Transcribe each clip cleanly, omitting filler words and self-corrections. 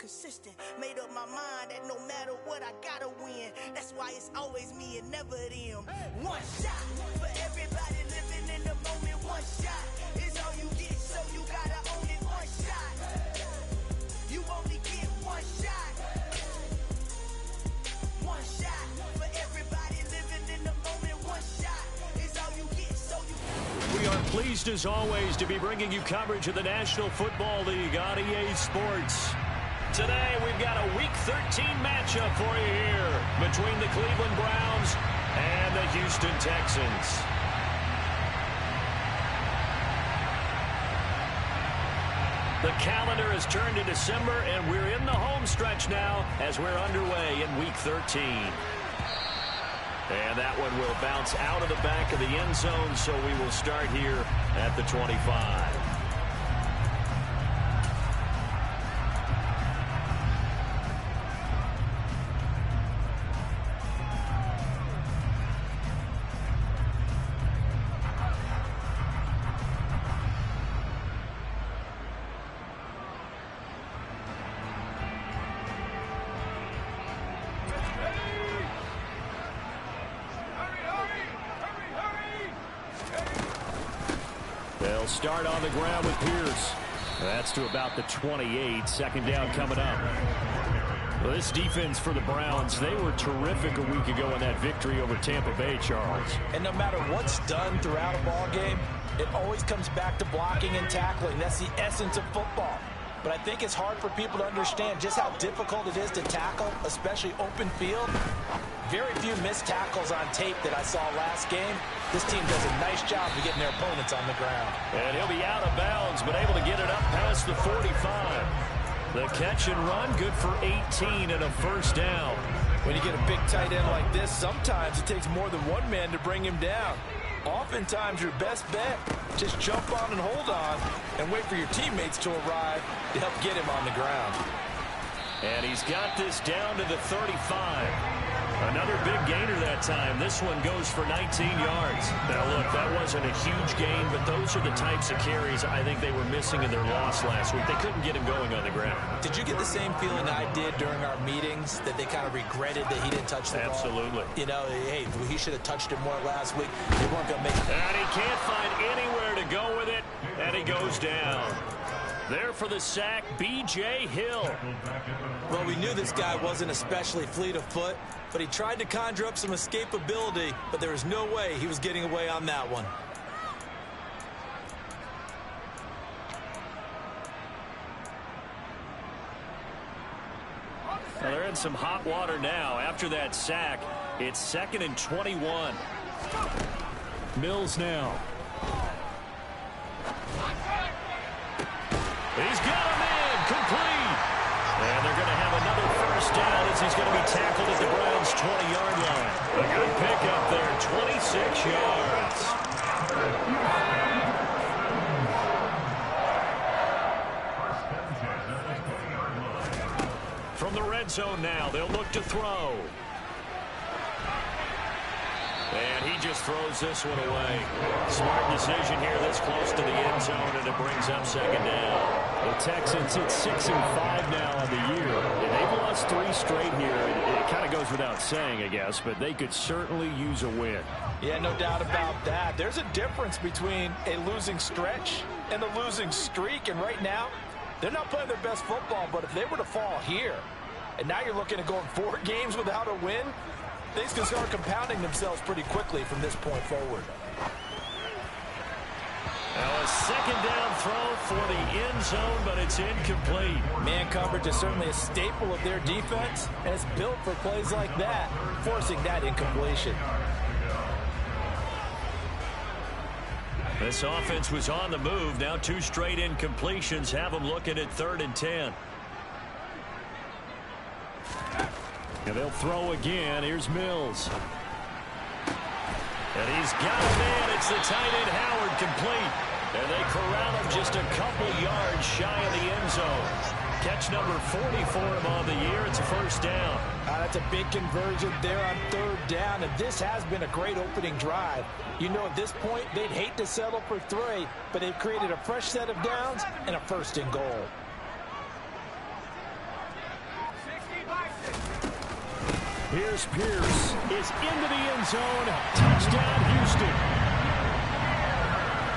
consistent. Made up my mind that no matter what, I gotta win. That's why it's always me and never them. One shot for everybody living in the moment. One shot is all you get, so you gotta own it. One shot, you only get one shot. One shot for everybody living in the moment. One shot is all you get, so you. We are pleased as always to be bringing you coverage of the National Football League on EA Sports. Today we've got a Week 13 matchup for you here between the Cleveland Browns and the Houston Texans. The calendar has turned to December, and we're in the home stretch now as we're underway in Week 13. And that one will bounce out of the back of the end zone, so we will start here at the 25. They'll start on the ground with Pierce. That's to about the 28. Second down coming up. Well, this defense for the Browns, they were terrific a week ago in that victory over Tampa Bay, Charles. And no matter what's done throughout a ball game, it always comes back to blocking and tackling. That's the essence of football. But I think it's hard for people to understand just how difficult it is to tackle, especially open field. Very few missed tackles on tape that I saw last game. This team does a nice job of getting their opponents on the ground. And he'll be out of bounds, but able to get it up past the 45. The catch and run, good for 18 and a first down. When you get a big tight end like this, sometimes it takes more than one man to bring him down. Oftentimes, your best bet, just jump on and hold on and wait for your teammates to arrive to help get him on the ground. And he's got this down to the 35. Another big gainer that time. This one goes for 19 yards. Now, look, that wasn't a huge gain, but those are the types of carries I think they were missing in their loss last week. They couldn't get him going on the ground. Did you get the same feeling I did during our meetings, that they kind of regretted that he didn't touch the ball? Absolutely. You know, hey, he should have touched it more last week. They weren't going to make it. And he can't find anywhere to go with it, and he goes down. There for the sack, B.J. Hill. Well, we knew this guy wasn't especially fleet of foot, but he tried to conjure up some escapability, but there was no way he was getting away on that one. Well, they're in some hot water now. After that sack, it's 2nd and 21. Mills now. He's got him in, complete. And they're going to have another first down as he's going to be tackled at the Browns' 20-yard line. A good pickup there, 26 yards. From the red zone now, they'll look to throw. And he just throws this one away. Smart decision here this close to the end zone, and it brings up second down. The Texans hit 6-5 now on the year. And they've lost 3 straight here. It kind of goes without saying, I guess, but they could certainly use a win. Yeah, no doubt about that. There's a difference between a losing stretch and a losing streak. And right now, they're not playing their best football, but if they were to fall here, and now you're looking at going 4 games without a win, things can start compounding themselves pretty quickly from this point forward. Now a second down throw for the end zone, but it's incomplete. Man coverage is certainly a staple of their defense, and it's built for plays like that, forcing that incompletion. This offense was on the move. Now 2 straight incompletions have them looking at 3rd and 10. And they'll throw again. Here's Mills. And he's got him in. It's the tight end Howard, complete. And they corral him just a couple yards shy of the end zone. Catch number 40 for him on the year. It's a first down. That's a big conversion there on 3rd down, and this has been a great opening drive. You know, at this point, they'd hate to settle for 3, but they've created a fresh set of downs and a 1st and goal. Here's Pierce. Is into the end zone. Touchdown, Houston.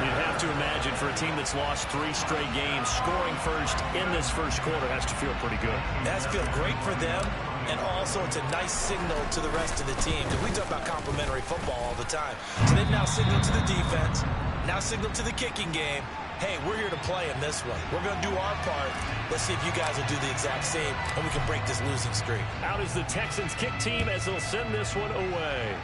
You'd have to imagine for a team that's lost 3 straight games, scoring first in this first quarter has to feel pretty good. It has to feel great for them, and also it's a nice signal to the rest of the team. Because we talk about complementary football all the time. So they've now signaled to the defense, now signaled to the kicking game, hey, we're here to play in this one. We're going to do our part. Let's see if you guys will do the exact same, and we can break this losing streak. Out is the Texans kick team as they'll send this one away.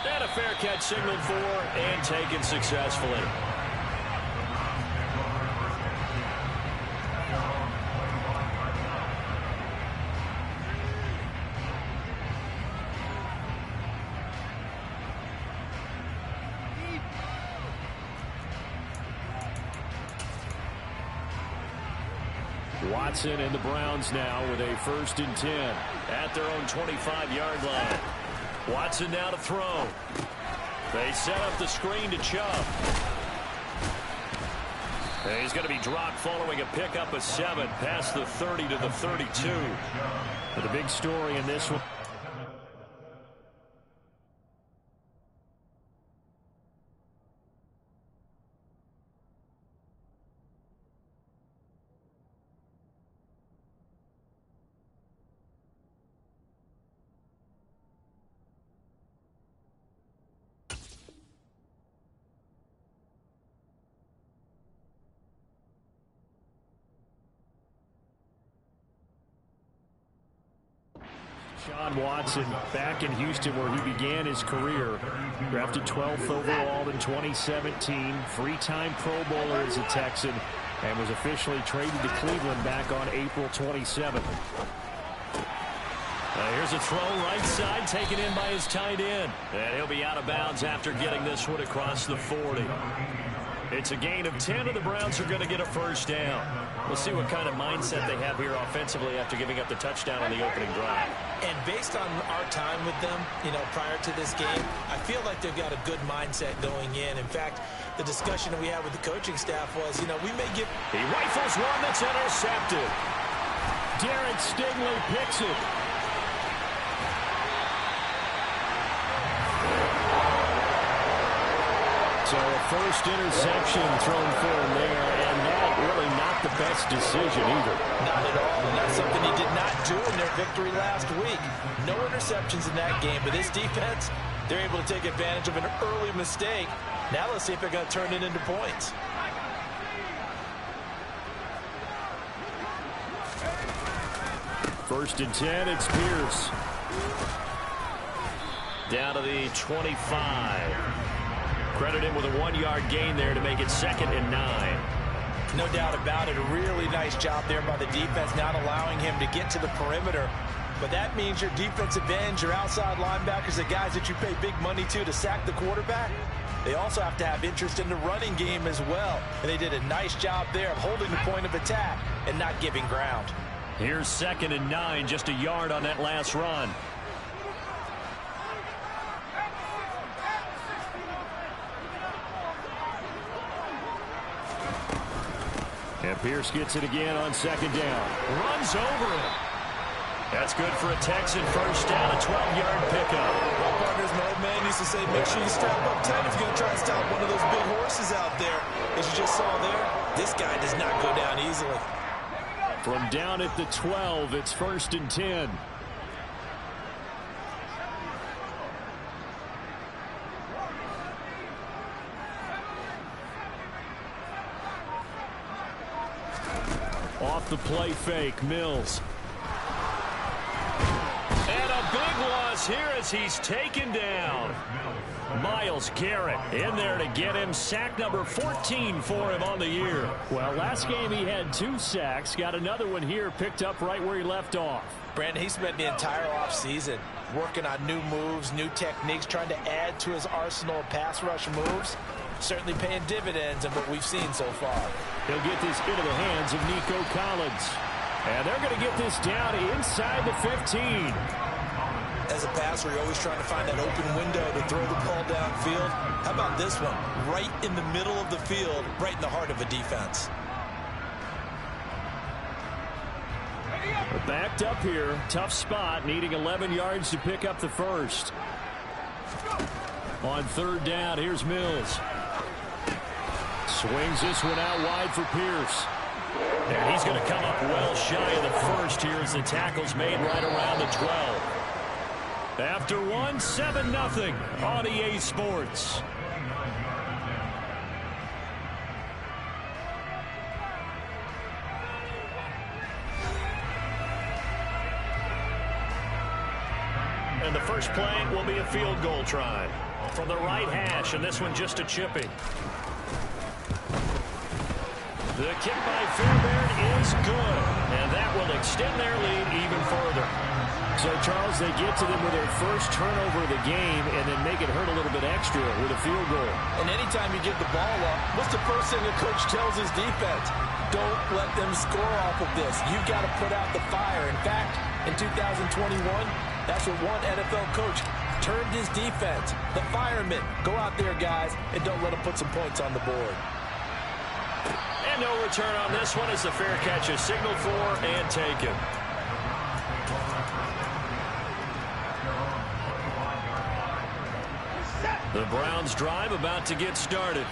And a fair catch signaled for and taken successfully. Watson and the Browns now with a 1st and 10 at their own 25-yard line. Watson now to throw. They set up the screen to Chubb. And he's going to be dropped following a pickup of 7 past the 30 to the 32. But the big story in this one. Sean Watson back in Houston where he began his career. Drafted 12th overall in 2017. 3-time Pro Bowler as a Texan and was officially traded to Cleveland back on April 27th. Here's a throw right side taken in by his tight end. And he'll be out of bounds after getting this one across the 40. It's a gain of 10, and the Browns are going to get a 1st down. We'll see what kind of mindset they have here offensively after giving up the touchdown on the opening drive. And based on our time with them, prior to this game, I feel like they've got a good mindset going in. In fact, the discussion that we had with the coaching staff was, we may get... He rifles one that's intercepted. Derek Stingley picks it. So a 1st interception thrown for him there, and that really not the best decision either. Not at all, and that's something he did not do in their victory last week. No interceptions in that game, but this defense, they're able to take advantage of an early mistake. Now let's see if they're going to turn it into points. First and 10, it's Pierce. Down to the 25. Credit him with a 1-yard gain there to make it 2nd and 9. No doubt about it. A really nice job there by the defense, not allowing him to get to the perimeter. But that means your defensive ends, your outside linebackers, the guys that you pay big money to sack the quarterback, they also have to have interest in the running game as well. And they did a nice job there of holding the point of attack and not giving ground. Here's 2nd and 9, just a yard on that last run. And Pierce gets it again on 2nd down. Runs over it. That's good for a Texan 1st down, a 12-yard pickup. My partners, my old man used to say, make sure you strap up tight if you're going to try and stop one of those big horses out there. As you just saw there, this guy does not go down easily. From down at the 12, it's 1st and 10. Off the play fake, Mills. And a big loss here as he's taken down. Myles Garrett in there to get him. Sack number 14 for him on the year. Well, last game he had 2 sacks. Got another one here picked up right where he left off. Brandon, he spent the entire offseason working on new moves, new techniques, trying to add to his arsenal of pass rush moves. Certainly paying dividends in what we've seen so far. He'll get this into the hands of Nico Collins. And they're going to get this down inside the 15. As a passer, you're always trying to find that open window to throw the ball downfield. How about this one? Right in the middle of the field, right in the heart of a defense. Backed up here. Tough spot. Needing 11 yards to pick up the first. On third down, here's Mills. Swings this one out wide for Pierce. And he's going to come up well shy of the first here as the tackle's made right around the 12. After one, 7-0 on EA Sports. And the first play will be a field goal try from the right hash, and this one just a chipping. The kick by Fairbairn is good, and that will extend their lead even further. So, Charles, they get to them with their first turnover of the game and then make it hurt a little bit extra with a field goal. And anytime you give the ball up, what's the first thing a coach tells his defense? Don't let them score off of this. You've got to put out the fire. In fact, in 2021, that's what one NFL coach termed his defense. The firemen. Go out there, guys, and don't let them put some points on the board. And no return on this one as the fair catch is signaled for and taken. The Browns drive about to get started.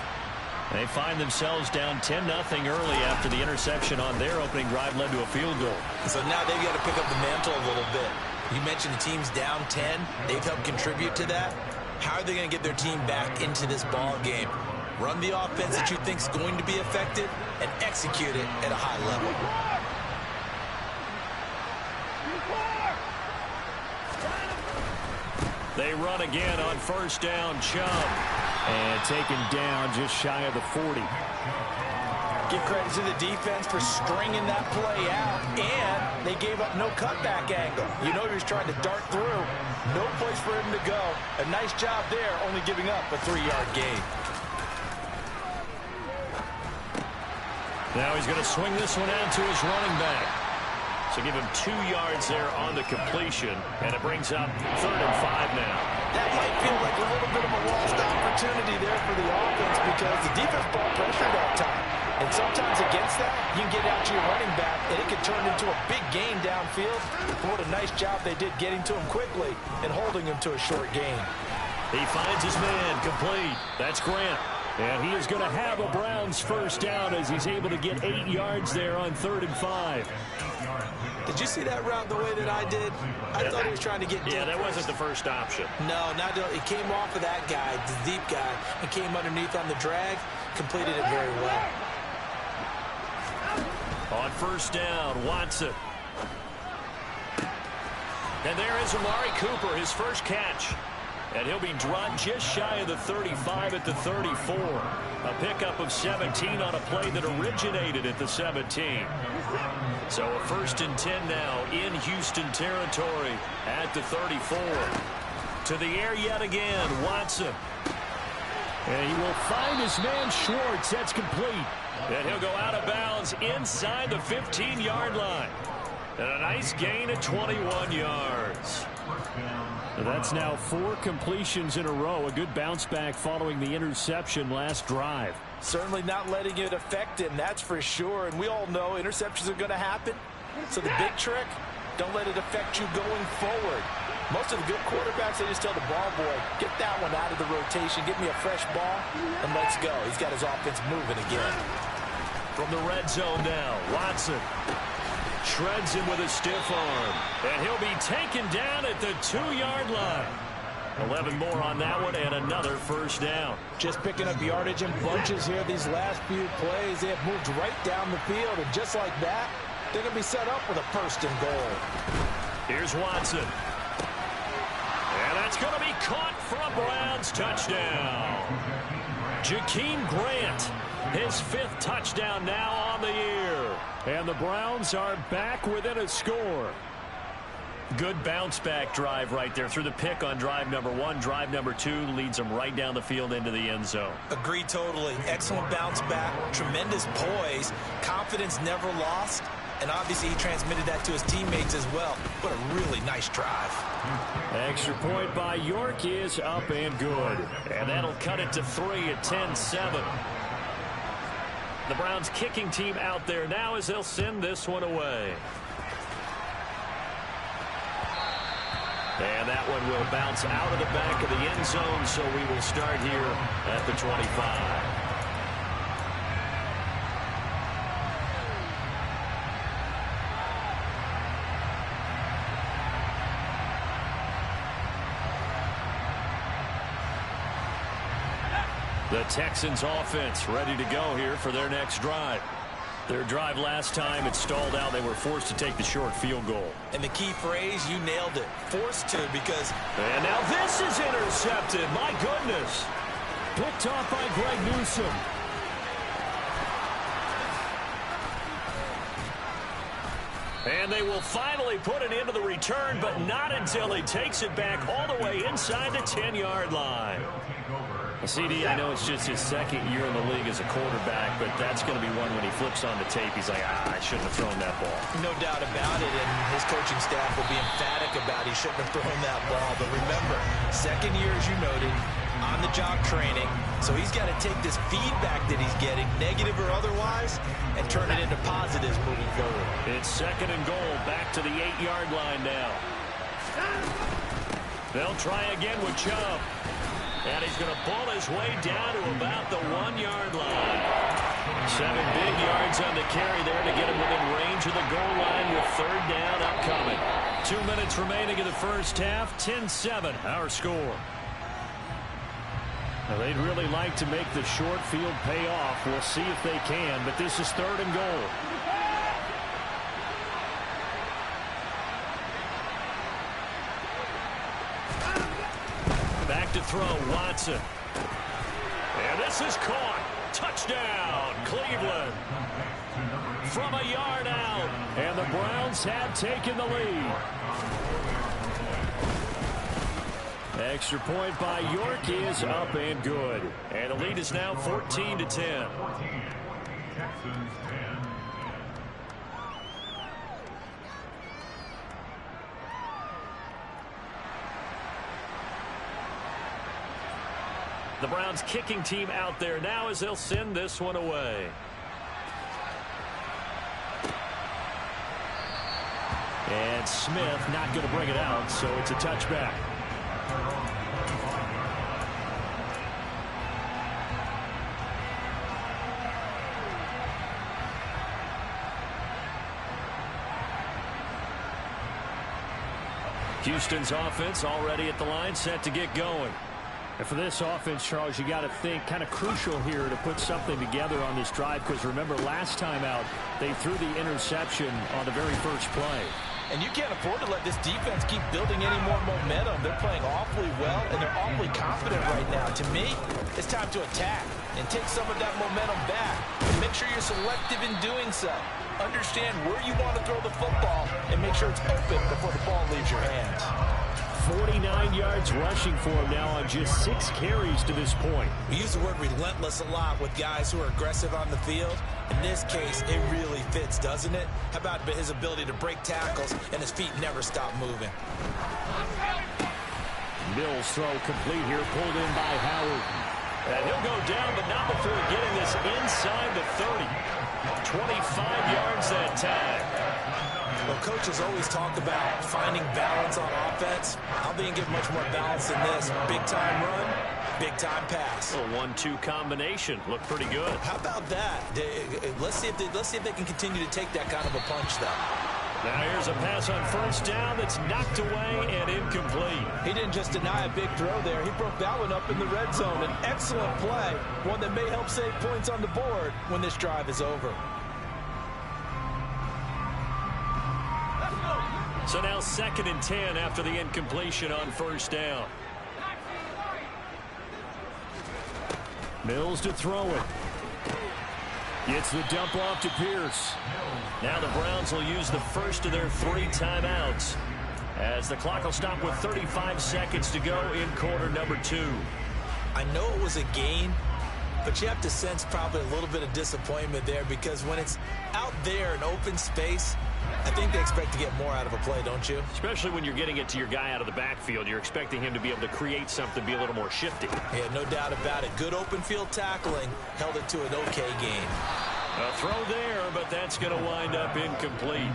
They find themselves down 10-0 early after the interception on their opening drive led to a field goal. So now they've got to pick up the mantle a little bit. You mentioned the team's down 10. They've helped contribute to that. How are they going to get their team back into this ball game? Run the offense that you think is going to be effective and execute it at a high level. They run again on first down. Chubb. And taken down just shy of the 40. Give credit to the defense for stringing that play out, and they gave up no cutback angle. You know he was trying to dart through. No place for him to go. A nice job there, only giving up a 3-yard gain. Now he's going to swing this one out to his running back. So give him 2 yards there on the completion, and it brings up 3rd and 5 now. That might feel like a little bit of a lost opportunity there for the offense because the defense brought pressure that time. And sometimes against that, you can get out to your running back, and it can turn into a big gain downfield. What a nice job they did getting to him quickly and holding him to a short gain. He finds his man complete. That's Grant. And he is going to have a Browns first down as he's able to get 8 yards there on 3rd and 5. Did you see that route the way that I did? I thought he was trying to get deep. Yeah, that wasn't the first option. No, it came off of that guy, the deep guy, and came underneath on the drag, completed it very well. On first down, Watson. And there is Amari Cooper, his first catch. And he'll be drawn just shy of the 35 at the 34. A pickup of 17 on a play that originated at the 17. So a 1st and 10 now in Houston territory at the 34. To the air yet again, Watson. And he will find his man Schwartz. That's complete. And he'll go out of bounds inside the 15-yard line. And a nice gain of 21 yards. That's now 4 completions in a row. A good bounce back following the interception last drive. Certainly not letting it affect him, that's for sure. And we all know interceptions are going to happen. So the big trick, don't let it affect you going forward. Most of the good quarterbacks, they just tell the ball boy, get that one out of the rotation, get me a fresh ball, and let's go. He's got his offense moving again. From the red zone now, Watson shreds him with a stiff arm. And he'll be taken down at the 2-yard line. 11 more on that one and another first down. Just picking up yardage in bunches here these last few plays. They have moved right down the field, and just like that, they're going to be set up with a 1st and goal. Here's Watson. And that's going to be caught for a Browns touchdown. Jakeem Grant, his 5th touchdown now on the year. And the Browns are back within a score. Good bounce-back drive right there through the pick on drive number 1. Drive number 2 leads them right down the field into the end zone. Agree totally. Excellent bounce back. Tremendous poise. Confidence never lost. And obviously he transmitted that to his teammates as well. What a really nice drive. Extra point by York is up and good. And that'll cut it to 3 at 10-7. The Browns kicking team out there now as they'll send this one away. And that one will bounce out of the back of the end zone, so we will start here at the 25. The Texans offense ready to go here for their next drive. Their drive last time, it stalled out. They were forced to take the short field goal. And the key phrase, you nailed it. Forced to, because... And now this is intercepted. My goodness. Picked off by Greg Newsome. And they will finally put it into the return, but not until he takes it back all the way inside the 10-yard line. CD, I know it's just his second year in the league as a quarterback, but that's going to be one when he flips on the tape. He's like, I shouldn't have thrown that ball. No doubt about it, and his coaching staff will be emphatic about he shouldn't have thrown that ball. But remember, second year, as you noted, on-the-job training. So he's got to take this feedback that he's getting, negative or otherwise, and turn it into positives moving forward. It's second and goal, back to the 8-yard line now. They'll try again with Chubb. And he's going to pull his way down to about the 1-yard line. 7 big yards on the carry there to get him within range of the goal line with third down upcoming. 2 minutes remaining in the first half. 10-7 our score. Now they'd really like to make the short field pay off. We'll see if they can, but this is third and goal. Back to throw, Watson. And this is caught. Touchdown, Cleveland. From a yard out. And the Browns have taken the lead. Extra point by York is up and good. And the lead is now 14-10. The Browns kicking team out there now as they'll send this one away. And Smith not going to bring it out, so it's a touchback. Houston's offense already at the line, set to get going. And for this offense, Charles, you got to think kind of crucial here to put something together on this drive, because remember last time out they threw the interception on the very first play. And you can't afford to let this defense keep building any more momentum. They're playing awfully well, and they're awfully confident right now. To me, it's time to attack and take some of that momentum back. And make sure you're selective in doing so. Understand where you want to throw the football and make sure it's open before the ball leaves your hands. 49 yards rushing for him now on just 6 carries to this point. We use the word relentless a lot with guys who are aggressive on the field. In this case, it really fits, doesn't it? How about his ability to break tackles and his feet never stop moving? Mills throw complete here, pulled in by Howard. And he'll go down, but not before getting this inside the 30. 25 yards that time. Well, coaches always talk about finding balance on offense. I think you get much more balance than this. Big-time run, big-time pass. A 1-2 combination. Looked pretty good. How about that? Let's see if they can continue to take that kind of a punch, though. Now here's a pass on first down that's knocked away and incomplete. He didn't just deny a big throw there. He broke that one up in the red zone. An excellent play, one that may help save points on the board when this drive is over. So now 2nd and 10 after the incompletion on first down. Mills to throw it. Gets the dump off to Pierce. Now the Browns will use the first of their 3 timeouts as the clock will stop with 35 seconds to go in quarter number 2. I know it was a gain, but you have to sense probably a little bit of disappointment there, because when it's out there in open space, I think they expect to get more out of a play, don't you? Especially when you're getting it to your guy out of the backfield. You're expecting him to be able to create something, be a little more shifty. Yeah, no doubt about it. Good open field tackling held it to an okay game. A throw there, but that's going to wind up incomplete.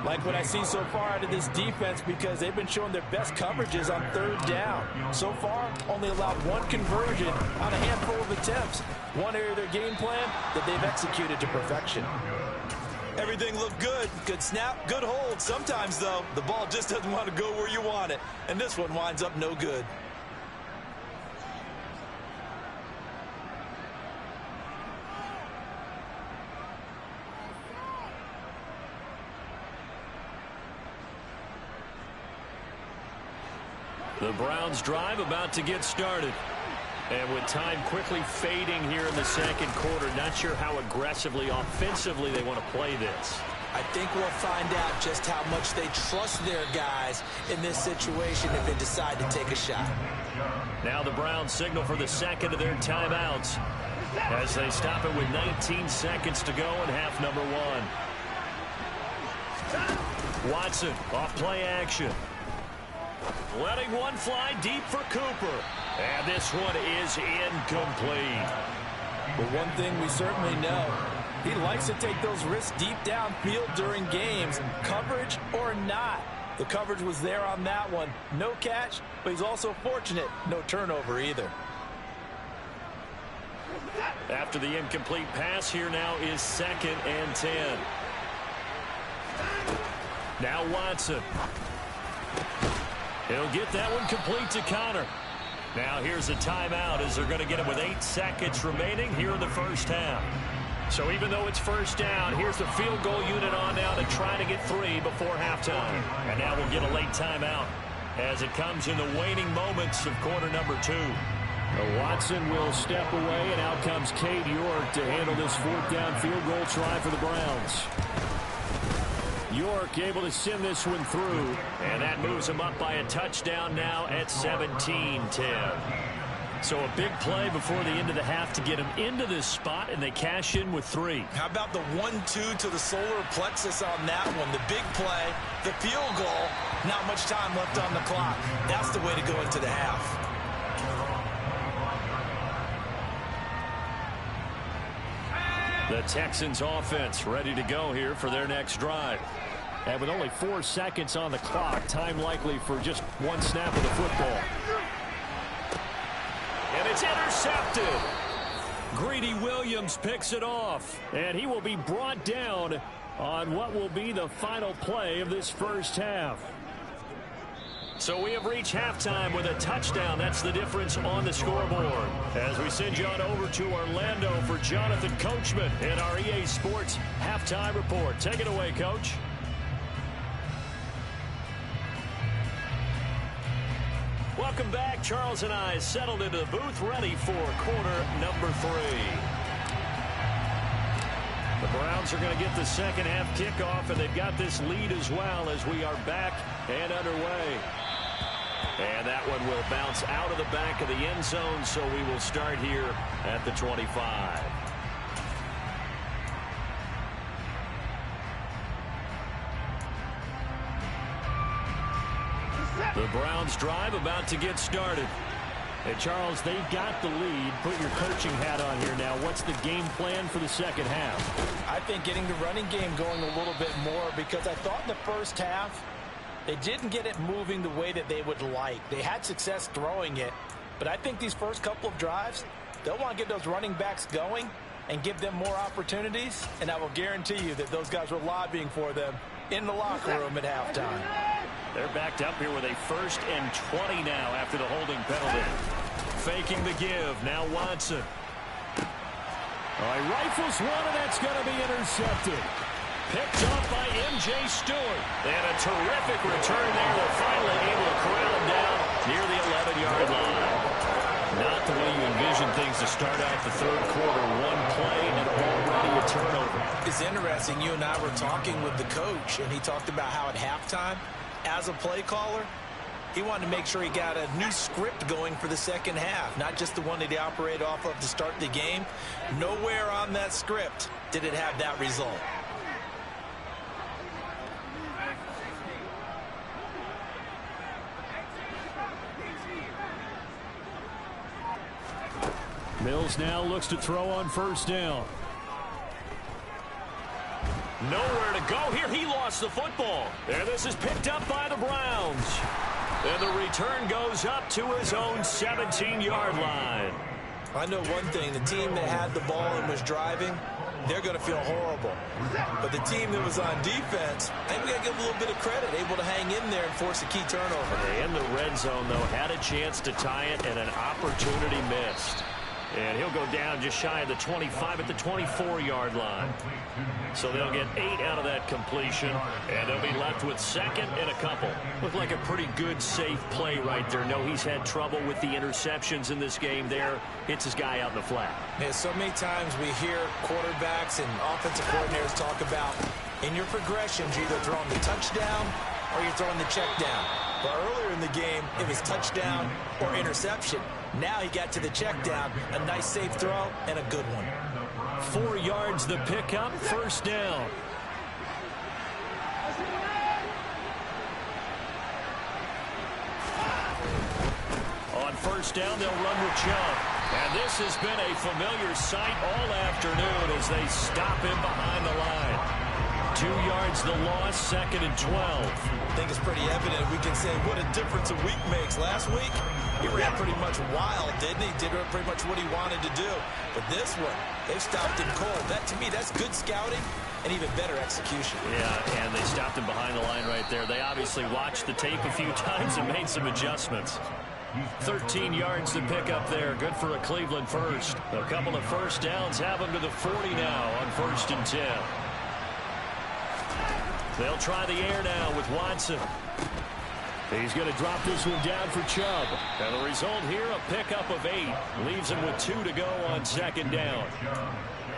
Like what I see so far out of this defense, because they've been showing their best coverages on third down. So far, only allowed one conversion on a handful of attempts. One area of their game plan that they've executed to perfection. Everything looked good. Good snap, good hold. Sometimes, though, the ball just doesn't want to go where you want it. And this one winds up no good. The Browns drive about to get started. And with time quickly fading here in the second quarter, not sure how aggressively, offensively they want to play this. I think we'll find out just how much they trust their guys in this situation if they decide to take a shot. Now the Browns signal for the second of their timeouts as they stop it with 19 seconds to go in half number one. Watson off play action. Letting one fly deep for Cooper. And this one is incomplete. But one thing we certainly know, he likes to take those risks deep downfield during games, coverage or not. The coverage was there on that one. No catch, but he's also fortunate. No turnover either. After the incomplete pass, here now is 2nd and 10. Now Watson. He'll get that one complete to Connor. Now here's a timeout as they're going to get it with 8 seconds remaining here in the first half. So even though it's first down, here's the field goal unit on now to try to get 3 before halftime. And now we'll get a late timeout as it comes in the waning moments of quarter number 2. Watson will step away, and out comes Cade York to handle this 4th down field goal try for the Browns. York able to send this one through, and that moves him up by a touchdown now at 17-10. So a big play before the end of the half to get him into this spot, and they cash in with 3. How about the 1-2 to the solar plexus on that one? The big play, the field goal, not much time left on the clock. That's the way to go into the half. The Texans offense ready to go here for their next drive. And with only 4 seconds on the clock, time likely for just one snap of the football. And it's intercepted. Greedy Williams picks it off. And he will be brought down on what will be the final play of this first half. So we have reached halftime with a touchdown. That's the difference on the scoreboard. As we send you on over to Orlando for Jonathan Coachman in our EA Sports halftime report. Take it away, Coach. Welcome back. Charles and I settled into the booth, ready for quarter number 3. The Browns are going to get the second half kickoff, and they've got this lead as well as we are back and underway. And that one will bounce out of the back of the end zone, so we will start here at the 25. The Browns drive about to get started. Hey, Charles, they've got the lead. Put your coaching hat on here now. What's the game plan for the second half? I think getting the running game going a little bit more, because I thought in the first half they didn't get it moving the way that they would like. They had success throwing it, but I think these first couple of drives, they'll want to get those running backs going and give them more opportunities, and I will guarantee you that those guys were lobbying for them in the locker room at halftime. They're backed up here with a 1st and 20 now after the holding penalty. Faking the give. Now Watson. All right, rifles one, and that's going to be intercepted. Picked off by M.J. Stewart. And a terrific return there. They're finally able to corral him down near the 11-yard line. Not the way you envision things to start out the third quarter. One play and already a turnover. It's interesting. You and I were talking with the coach, and he talked about how at halftime, as a play caller, he wanted to make sure he got a new script going for the second half, not just the one that he operated off of to start the game. Nowhere on that script did it have that result. Mills now looks to throw on first down. Nowhere to go here. He lost the football. And this is picked up by the Browns. And the return goes up to his own 17-yard line. I know one thing. The team that had the ball and was driving, they're going to feel horrible. But the team that was on defense, I think we got to give a little bit of credit, able to hang in there and force a key turnover. In the red zone, though, had a chance to tie it and an opportunity missed. And he'll go down just shy of the 25 at the 24-yard line. So they'll get 8 out of that completion, and they'll be left with second and a couple. Looked like a pretty good, safe play right there. No, he's had trouble with the interceptions in this game there. Hits his guy out in the flat. Yeah, so many times we hear quarterbacks and offensive coordinators talk about in your progressions, you're either throwing the touchdown or you're throwing the check down. But earlier in the game, it was touchdown or interception. Now he got to the check down, a nice safe throw, and a good one. 4 yards the pickup, first down. On first down, they'll run with Chubb. And this has been a familiar sight all afternoon as they stop him behind the line. 2 yards the loss, second and 12. I think it's pretty evident. We can say what a difference a week makes. Last week, he ran pretty much wild, didn't he? Did pretty much what he wanted to do. But this one, they stopped him cold. That, to me, that's good scouting and even better execution. Yeah, and they stopped him behind the line right there. They obviously watched the tape a few times and made some adjustments. 13 yards to pick up there. Good for a Cleveland first. A couple of first downs have them to the 40 now on first and 10. They'll try the air now with Watson. He's going to drop this one down for Chubb. And the result here, a pickup of 8. Leaves him with 2 to go on second down.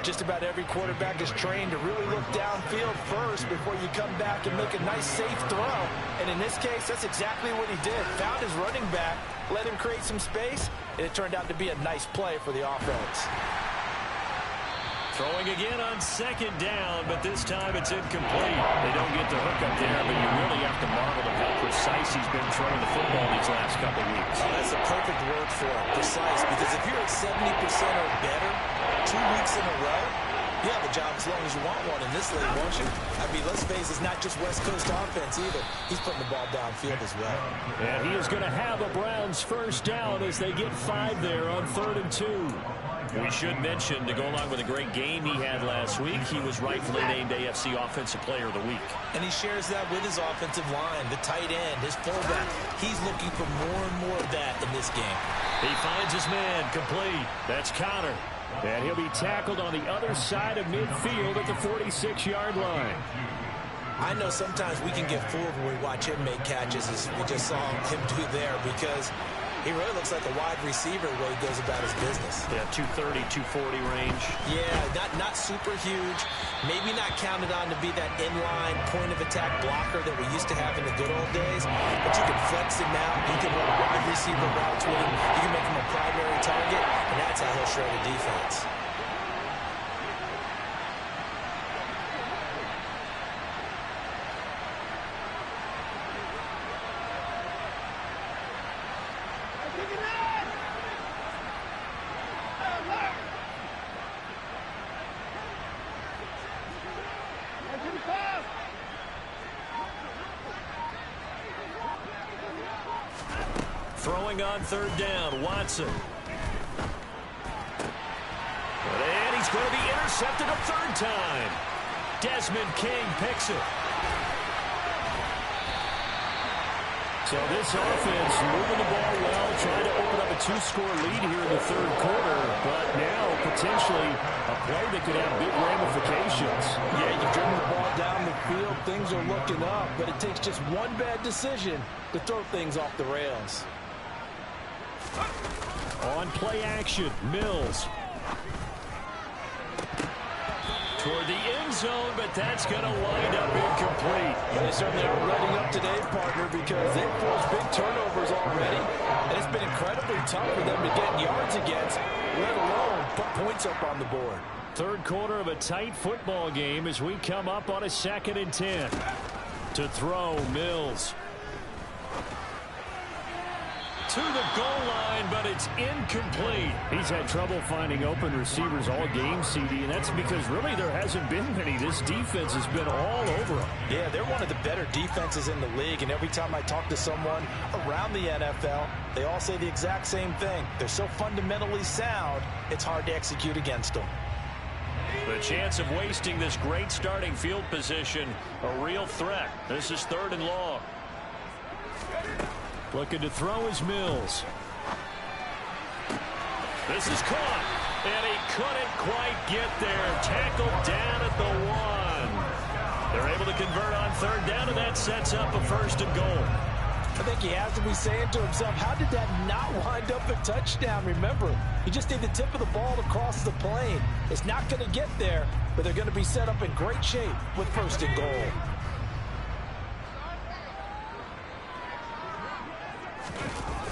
Just about every quarterback is trained to really look downfield first before you come back and make a nice, safe throw. And in this case, that's exactly what he did. Found his running back, let him create some space, and it turned out to be a nice play for the offense. Throwing again on second down, but this time it's incomplete. They don't get the hook up there, but you really have to marvel at how precise he's been throwing the football these last couple of weeks. Oh, that's a perfect word for it, precise, because if you're at 70% or better 2 weeks in a row, you have a job as long as you want one in this league, won't you? I mean, let's face it, it's not just West Coast offense either. He's putting the ball downfield as well. And he is going to have a Browns first down as they get 5 there on 3rd and 2. We should mention, to go along with a great game he had last week, he was rightfully named AFC Offensive Player of the Week. And he shares that with his offensive line, the tight end, his fullback. He's looking for more and more of that in this game. He finds his man complete. That's Connor. And he'll be tackled on the other side of midfield at the 46-yard line. I know sometimes we can get fooled when we watch him make catches, as we just saw him do there, because he really looks like a wide receiver the way he goes about his business. Yeah, 230, 240 range. Yeah, not super huge. Maybe not counted on to be that inline point-of-attack blocker that we used to have in the good old days. But you can flex him out. You can run wide receiver routes with him. You can make him a primary target, and that's how he'll shred a defense. Throwing on 3rd down, Watson. And he's going to be intercepted a 3rd time. Desmond King picks it. So this offense moving the ball well, trying to open up a 2-score lead here in the 3rd quarter, but now potentially a play that could have big ramifications. Yeah, you've driven the ball down the field, things are looking up, but it takes just one bad decision to throw things off the rails. On play action, Mills. Toward the end zone, but that's going to wind up incomplete. They certainly are letting up today, partner, because they've forced big turnovers already, and it's been incredibly tough for them to get yards against, let alone put points up on the board. 3rd quarter of a tight football game as we come up on a 2nd and 10. To throw, Mills. To to the goal line, but it's incomplete. He's had trouble finding open receivers all game, CD, and that's because really there hasn't been many. This defense has been all over them. Yeah, they're one of the better defenses in the league, and every time I talk to someone around the NFL, they all say the exact same thing. They're so fundamentally sound, it's hard to execute against them. The chance of wasting this great starting field position, a real threat. This is 3rd and long. Looking to throw is Mills. This is caught, and he couldn't quite get there. Tackled down at the 1. They're able to convert on 3rd down, and that sets up a 1st and goal. I think he has to be saying to himself, how did that not wind up a touchdown? Remember, he just need the tip of the ball to cross the plane. It's not going to get there, but they're going to be set up in great shape with 1st and goal.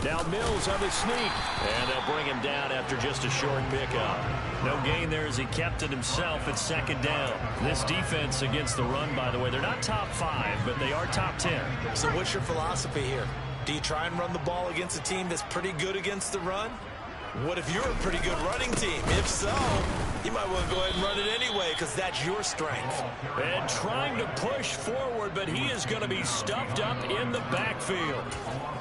Now Mills on the sneak, and they'll bring him down after just a short pickup. No gain there as he kept it himself at 2nd down. This defense against the run, by the way, they're not top 5, but they are top 10. So what's your philosophy here? Do you try and run the ball against a team that's pretty good against the run? What if you're a pretty good running team? If so, you might want to go ahead and run it anyway because that's your strength. And trying to push forward, but he is going to be stuffed up in the backfield.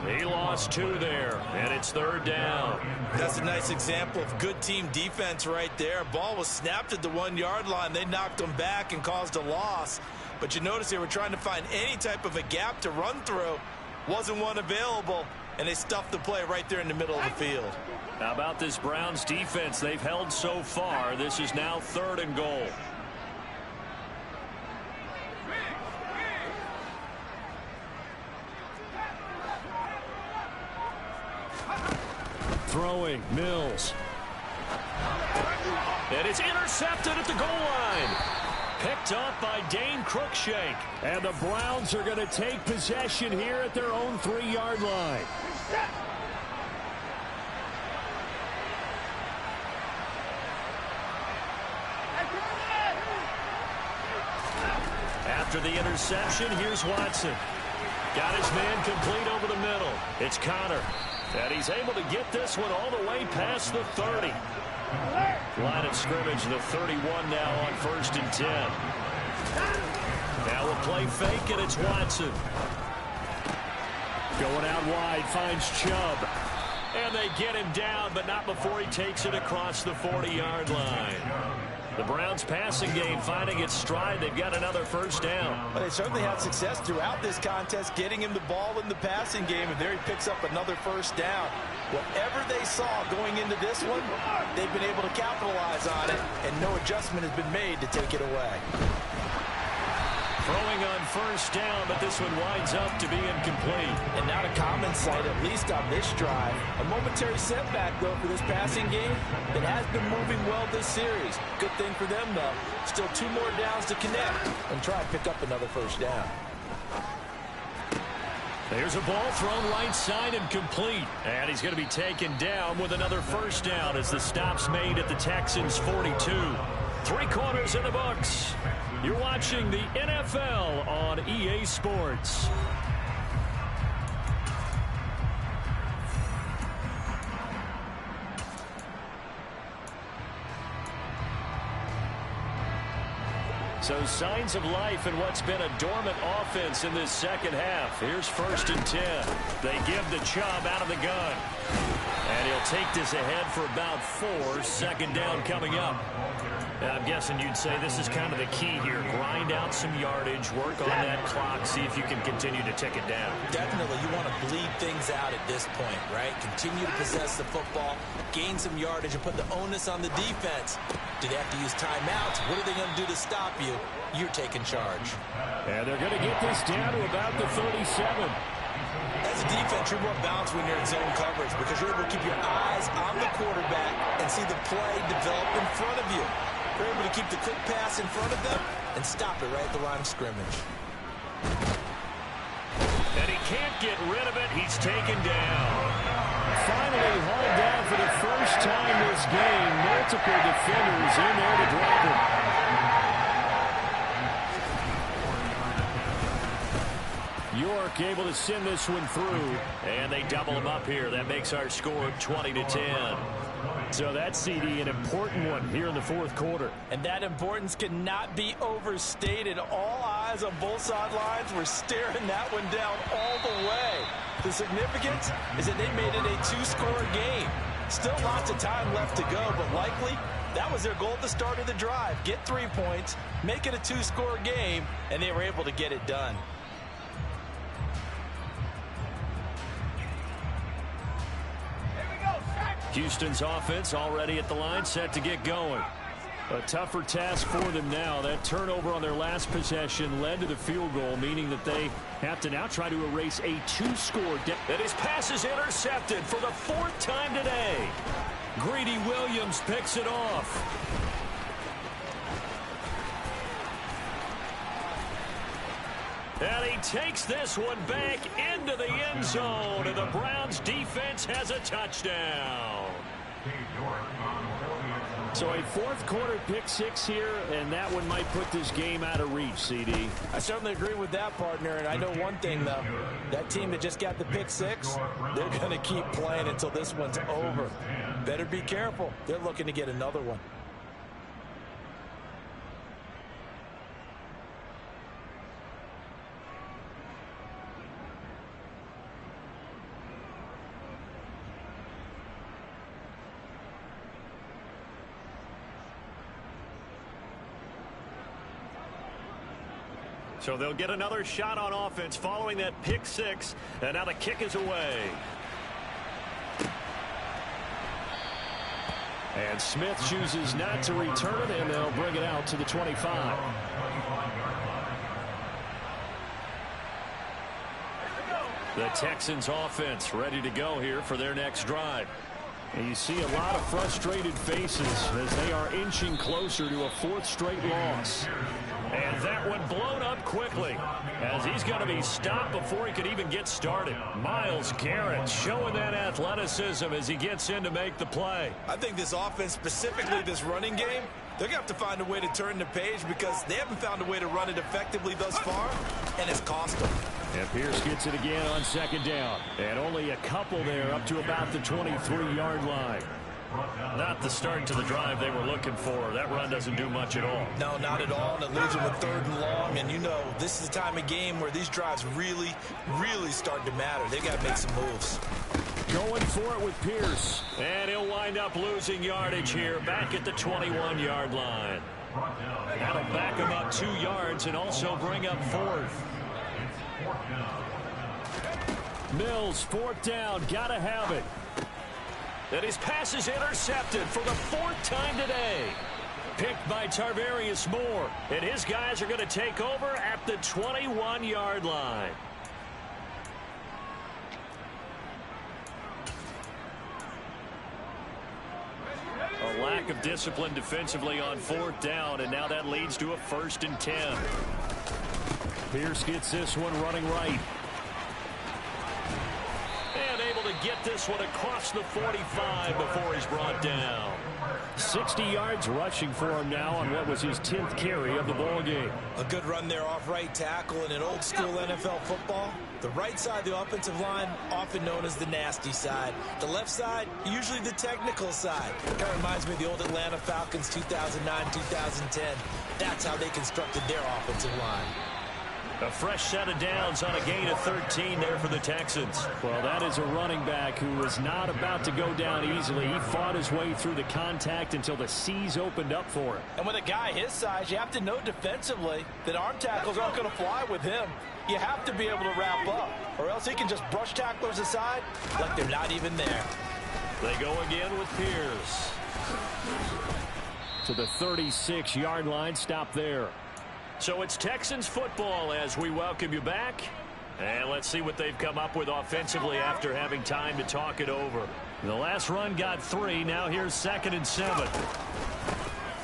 He lost 2 there, and it's 3rd down. That's a nice example of good team defense right there. Ball was snapped at the 1-yard line. They knocked him back and caused a loss. But you notice they were trying to find any type of a gap to run through. Wasn't one available, and they stuffed the play right there in the middle of the field. How about this Browns defense they've held so far? This is now 3rd and goal. Throwing, Mills. And it's intercepted at the goal line. Picked up by Dane Cruikshank. And the Browns are going to take possession here at their own 3-yard line. After the interception, here's Watson. Got his man complete over the middle. It's Connor. And he's able to get this one all the way past the 30. Line of scrimmage, the 31 now on 1st and 10. Now we'll play fake, and it's Watson. Going out wide, finds Chubb. And they get him down, but not before he takes it across the 40-yard line. The Browns passing game finding its stride. They've got another 1st down. Well, they certainly had success throughout this contest, getting him the ball in the passing game, and there he picks up another 1st down. Whatever they saw going into this one, they've been able to capitalize on it, and no adjustment has been made to take it away. Throwing on 1st down, but this one winds up to be incomplete. And not a common sight, at least on this drive. A momentary setback, though, for this passing game that has been moving well this series. Good thing for them, though. Still 2 more downs to connect and try and pick up another 1st down. There's a ball thrown right side and complete. And he's going to be taken down with another 1st down as the stop's made at the Texans' 42. 3 quarters in the books. You're watching the NFL on EA Sports. So signs of life in what's been a dormant offense in this 2nd half. Here's 1st and 10. They give the Chubb out of the gun. And he'll take this ahead for about 4. 2nd down coming up. And I'm guessing you'd say this is kind of the key here. Grind out some yardage, work on that clock, see if you can continue to tick it down. Definitely, you want to bleed things out at this point, right? Continue to possess the football, gain some yardage, and put the onus on the defense. Do they have to use timeouts? What are they going to do to stop you? You're taking charge. And they're going to get this down to about the 37. As a defense, you're more balanced when you're in zone coverage because you're able to keep your eyes on the quarterback and see the play develop in front of you. You're able to keep the quick pass in front of them and stop it right at the line of scrimmage. And he can't get rid of it. He's taken down. Finally hauled down for the first time this game. Multiple defenders in there to drop him. York able to send this one through, and they double them up here. That makes our score 20-10. So that, CD, an important one here in the fourth quarter. And that importance cannot be overstated. All eyes on both sidelines were staring that one down all the way. The significance is that they made it a two-score game. Still lots of time left to go, but likely that was their goal at the start of the drive. Get 3 points, make it a two-score game, and they were able to get it done. Houston's offense already at the line, set to get going. A tougher task for them now. That turnover on their last possession led to the field goal, meaning that they have to now try to erase a two-score. And his pass is intercepted for the fourth time today. Greedy Williams picks it off. And he takes this one back into the end zone, and the Browns defense has a touchdown. So a fourth quarter pick six here, and that one might put this game out of reach, CD. I certainly agree with that, partner, and I know one thing, though. That team that just got the pick six, they're going to keep playing until this one's over. Better be careful. They're looking to get another one. So they'll get another shot on offense following that pick six, and now the kick is away. And Smith chooses not to return it, and they'll bring it out to the 25. The Texans offense ready to go here for their next drive. And you see a lot of frustrated faces as they are inching closer to a fourth straight loss. And that one blown up quickly as he's going to be stopped before he could even get started. Myles Garrett showing that athleticism as he gets in to make the play. I think this offense, specifically this running game, they're going to have to find a way to turn the page because they haven't found a way to run it effectively thus far, and it's cost them. And Pierce gets it again on second down. And only a couple there up to about the 23-yard line. Not the start to the drive they were looking for. That run doesn't do much at all. No, not at all. And it leaves them with third and long. And, you know, this is the time of game where these drives really, really start to matter. They've got to make some moves. Going for it with Pierce. And he'll wind up losing yardage here back at the 21-yard line. That'll back him up 2 yards and also bring up fourth. Mills, fourth down. Got to have it. And his pass is intercepted for the fourth time today. Picked by Tarvarius Moore. And his guys are going to take over at the 21-yard line. A lack of discipline defensively on fourth down, and now that leads to a 1st and 10. Pierce gets this one running right. And able to get this one across the 45 before he's brought down. 60 yards rushing for him now on what was his 10th carry of the ball game. A good run there off right tackle. In an old school NFL football, the right side of the offensive line, often known as the nasty side. The left side, usually the technical side. Kind of reminds me of the old Atlanta Falcons 2009-2010. That's how they constructed their offensive line. A fresh set of downs on a gain of 13 there for the Texans. Well, that is a running back who was not about to go down easily. He fought his way through the contact until the C's opened up for him. And with a guy his size, you have to know defensively that arm tackles aren't going to fly with him. You have to be able to wrap up, or else he can just brush tacklers aside like they're not even there. They go again with Pierce. To the 36-yard line, stop there. So it's Texans football as we welcome you back. And let's see what they've come up with offensively after having time to talk it over. The last run got 3. Now here's 2nd and 7.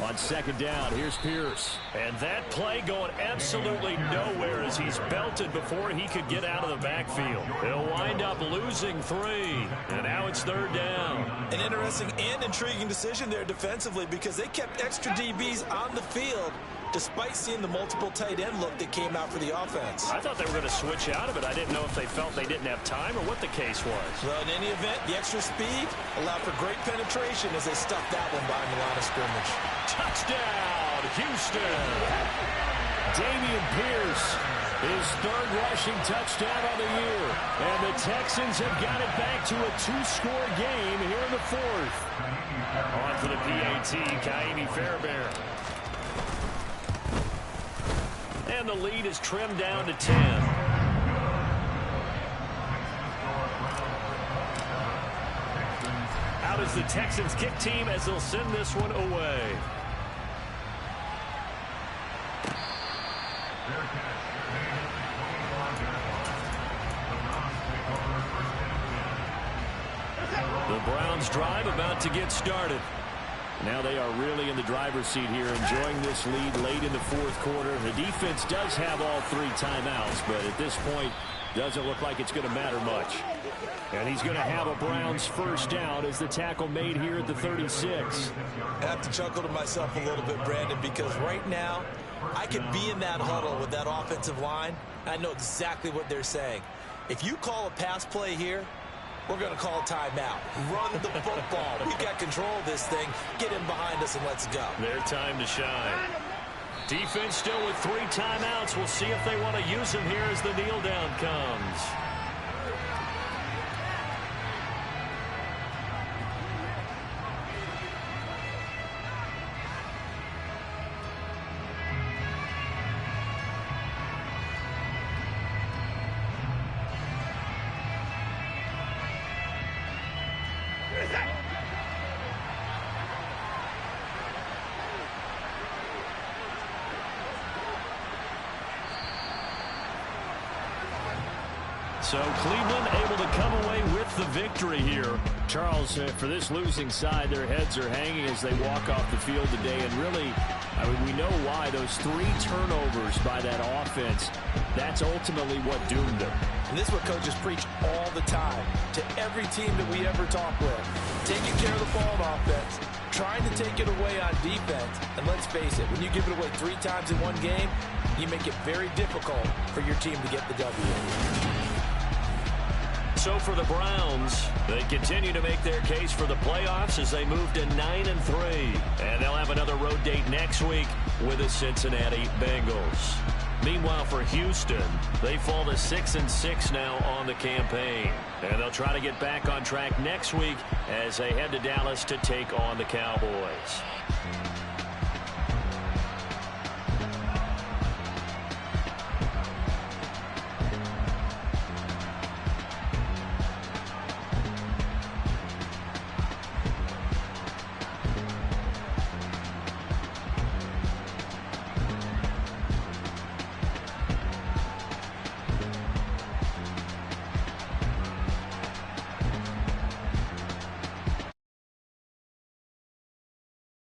On second down, here's Pierce. And that play going absolutely nowhere as he's belted before he could get out of the backfield. He'll wind up losing 3. And now it's 3rd down. An interesting and intriguing decision there defensively because they kept extra DBs on the field despite seeing the multiple tight end look that came out for the offense. I thought they were going to switch out of it. I didn't know if they felt they didn't have time or what the case was. Well, in any event, the extra speed allowed for great penetration as they stuffed that one behind the line of scrimmage. Touchdown, Houston. Dameon Pierce, his third rushing touchdown of the year. And the Texans have got it back to a 2-score game here in the fourth. On to the PAT, Kaimi Fairbairn. And the lead is trimmed down to 10. Out is the Texans kick team as they'll send this one away. The Browns drive about to get started. Now they are really in the driver's seat here, enjoying this lead late in the fourth quarter. The defense does have all 3 timeouts, but at this point, doesn't look like it's going to matter much. And he's going to have a Browns first down as the tackle made here at the 36. I have to chuckle to myself a little bit, Brandon, because right now, I could be in that huddle with that offensive line. I know exactly what they're saying. If you call a pass play here, we're going to call a timeout. Run the football. We've got control of this thing. Get him behind us and let's go. Their time to shine. Defense still with 3 timeouts. We'll see if they want to use them here as the kneel down comes. So Cleveland able to come away with the victory here. Charles, for this losing side, their heads are hanging as they walk off the field today. And really, I mean, we know why. Those 3 turnovers by that offense, that's ultimately what doomed them. And this is what coaches preach all the time to every team that we ever talk with. Taking care of the ball on offense, trying to take it away on defense. And let's face it, when you give it away 3 times in one game, you make it very difficult for your team to get the W. So for the Browns, they continue to make their case for the playoffs as they move to 9-3. And they'll have another road date next week with the Cincinnati Bengals. Meanwhile, for Houston, they fall to 6-6 now on the campaign. And they'll try to get back on track next week as they head to Dallas to take on the Cowboys.